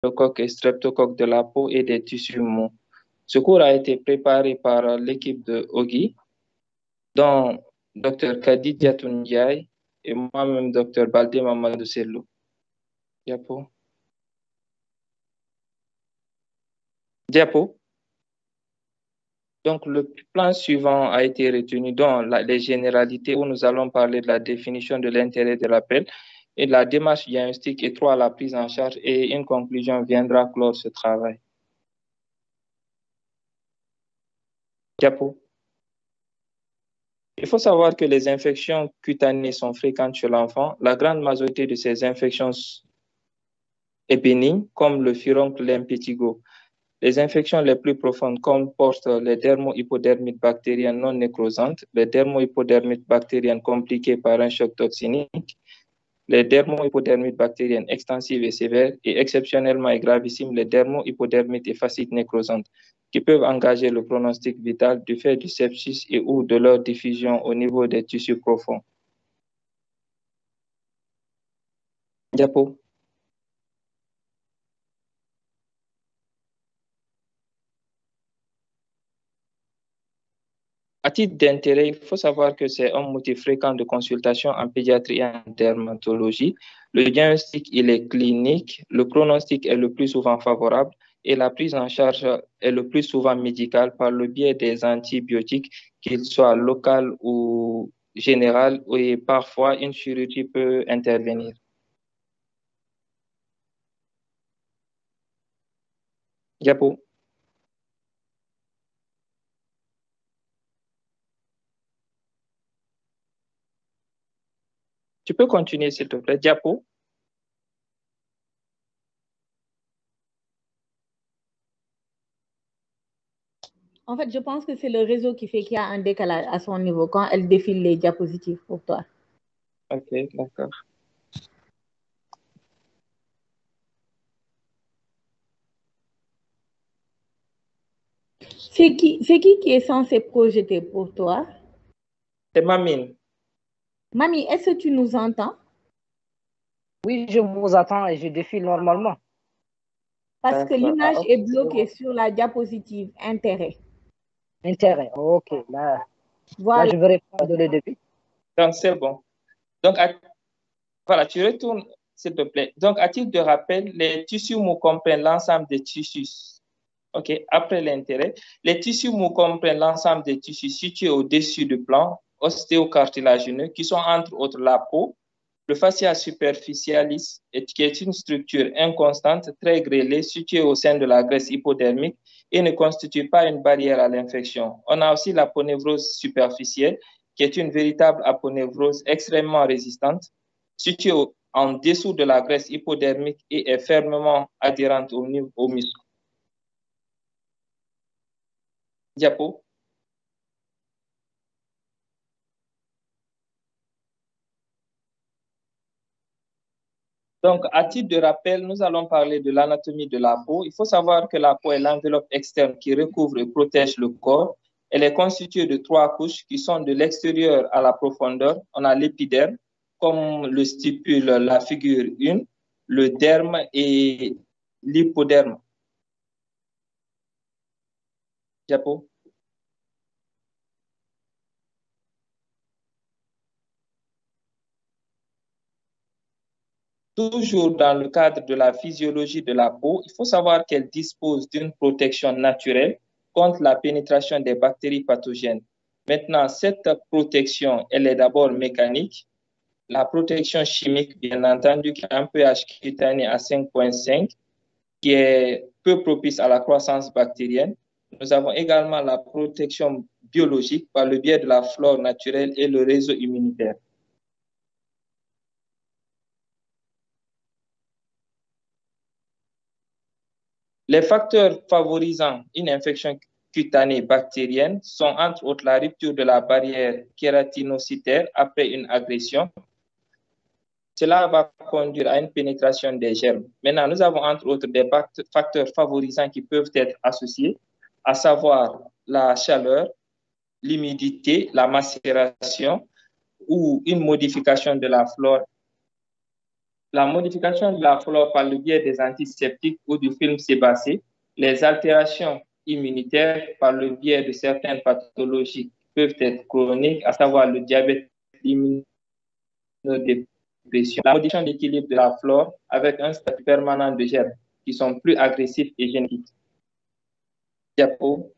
le coq et streptocoque de la peau et des tissus mous. Ce cours a été préparé par l'équipe de Ogi, dont Dr Kadi Diatoundiaye et moi-même Dr Baldé Mamadou Sellou. Diapo. Diapo. Donc, le plan suivant a été retenu dans les généralités où nous allons parler de la définition de l'intérêt de l'appel et de la démarche diagnostique et 3, la prise en charge, et une conclusion viendra clore ce travail. Diapo. Il faut savoir que les infections cutanées sont fréquentes chez l'enfant. La grande majorité de ces infections est bénigne, comme le furoncle l'impétigo. Les infections les plus profondes comportent les dermohypodermites bactériennes non nécrosantes, les dermohypodermites bactériennes compliquées par un choc toxinique, les dermohypodermites bactériennes extensives et sévères, et exceptionnellement et gravissimes, les dermohypodermites et fascites nécrosantes, qui peuvent engager le pronostic vital du fait du sepsis et ou de leur diffusion au niveau des tissus profonds. Diapo. À titre d'intérêt, il faut savoir que c'est un motif fréquent de consultation en pédiatrie et en dermatologie. Le diagnostic, il est clinique, le pronostic est le plus souvent favorable et la prise en charge est le plus souvent médicale par le biais des antibiotiques, qu'ils soient locaux ou généraux, et parfois une chirurgie peut intervenir. Diapo. Tu peux continuer, s'il te plaît. Diapo. En fait, je pense que c'est le réseau qui fait qu'il y a un décalage à son niveau quand elle défile les diapositives pour toi. Ok, d'accord. C'est qui est censé projeter pour toi? C'est Mamine. Mamie, est-ce que tu nous entends? Oui, je vous attends et je défile normalement. Parce que l'image est bloquée sur la diapositive intérêt. Intérêt, ok. Là, voilà. Là, je vais répondre le début. Donc, c'est bon. Donc, voilà, tu retournes, s'il te plaît. Donc, à titre de rappel, les tissus mous comprennent l'ensemble des tissus. OK, après l'intérêt, les tissus mous comprennent l'ensemble des tissus situés au-dessus du plan ostéocartilagineux qui sont entre autres la peau, le fascia superficialis, qui est une structure inconstante, très grêlée, située au sein de la graisse hypodermique et ne constitue pas une barrière à l'infection. On a aussi l'aponévrose superficielle, qui est une véritable aponévrose extrêmement résistante, située en dessous de la graisse hypodermique et est fermement adhérente au muscle. Diapo. Donc, à titre de rappel, nous allons parler de l'anatomie de la peau. Il faut savoir que la peau est l'enveloppe externe qui recouvre et protège le corps. Elle est constituée de 3 couches qui sont de l'extérieur à la profondeur. On a l'épiderme, comme le stipule la figure 1, le derme et l'hypoderme. Diapo. Toujours dans le cadre de la physiologie de la peau, il faut savoir qu'elle dispose d'une protection naturelle contre la pénétration des bactéries pathogènes. Maintenant, cette protection, elle est d'abord mécanique. La protection chimique, bien entendu, qui a un pH cutané à 5,5, qui est peu propice à la croissance bactérienne. Nous avons également la protection biologique par le biais de la flore naturelle et le réseau immunitaire. Les facteurs favorisant une infection cutanée bactérienne sont entre autres la rupture de la barrière kératinocytaire après une agression. Cela va conduire à une pénétration des germes. Maintenant, nous avons entre autres des facteurs favorisants qui peuvent être associés, à savoir la chaleur, l'humidité, la macération ou une modification de la flore. la modification de la flore par le biais des antiseptiques ou du film sébacé, les altérations immunitaires par le biais de certaines pathologies peuvent être chroniques, à savoir le diabète, l'immunodépression, la modification de l'équilibre de la flore avec un statut permanent de germes qui sont plus agressifs et génétiques. Diapo.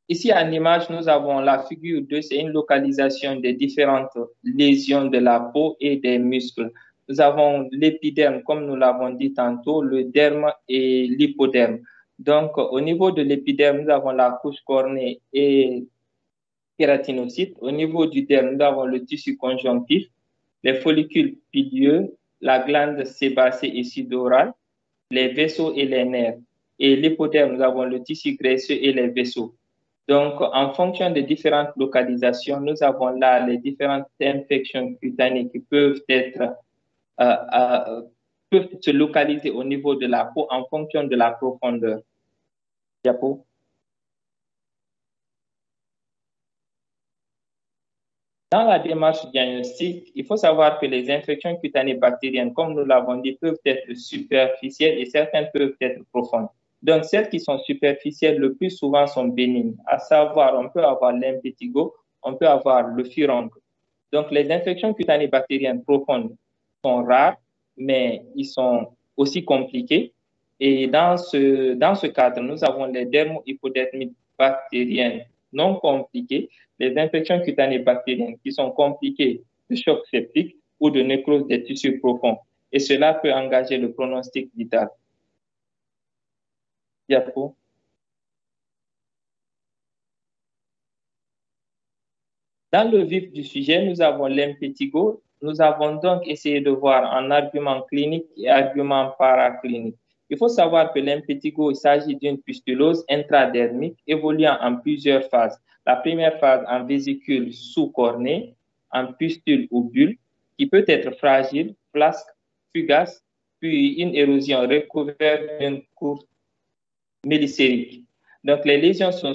Ici, en image, nous avons la figure 2, c'est une localisation des différentes lésions de la peau et des muscles. Nous avons l'épiderme, comme nous l'avons dit tantôt, le derme et l'hypoderme. Donc, au niveau de l'épiderme, nous avons la couche cornée et kératinocytes. Au niveau du derme, nous avons le tissu conjonctif, les follicules pilieux, la glande sébacée et sudorale, les vaisseaux et les nerfs. Et l'hypoderme, nous avons le tissu graisseux et les vaisseaux. Donc, en fonction des différentes localisations, nous avons là les différentes infections cutanées qui peuvent se localiser au niveau de la peau en fonction de la profondeur. Diapo. Dans la démarche diagnostique, il faut savoir que les infections cutanées bactériennes, comme nous l'avons dit, peuvent être superficielles et certaines peuvent être profondes. Donc, celles qui sont superficielles, le plus souvent, sont bénignes. À savoir, on peut avoir l'impétigo, on peut avoir le furoncle. Donc, les infections cutanées bactériennes profondes sont rares, mais ils sont aussi compliqués. Et dans ce cadre, nous avons les dermo-hypodermiques bactériennes non compliquées, les infections cutanées bactériennes qui sont compliquées de choc septique ou de nécrose des tissus profonds. Et cela peut engager le pronostic vital. Diapo. Dans le vif du sujet, nous avons l'impétigo. Nous avons donc essayé de voir en argument clinique et argument paraclinique. Il faut savoir que l'impétigo, il s'agit d'une pustulose intradermique évoluant en plusieurs phases. La première phase en vésicule sous-cornée, en pustule ou bulle, qui peut être fragile, flasque, fugace, puis une érosion recouverte d'une courte mélicérique. Donc, les lésions sont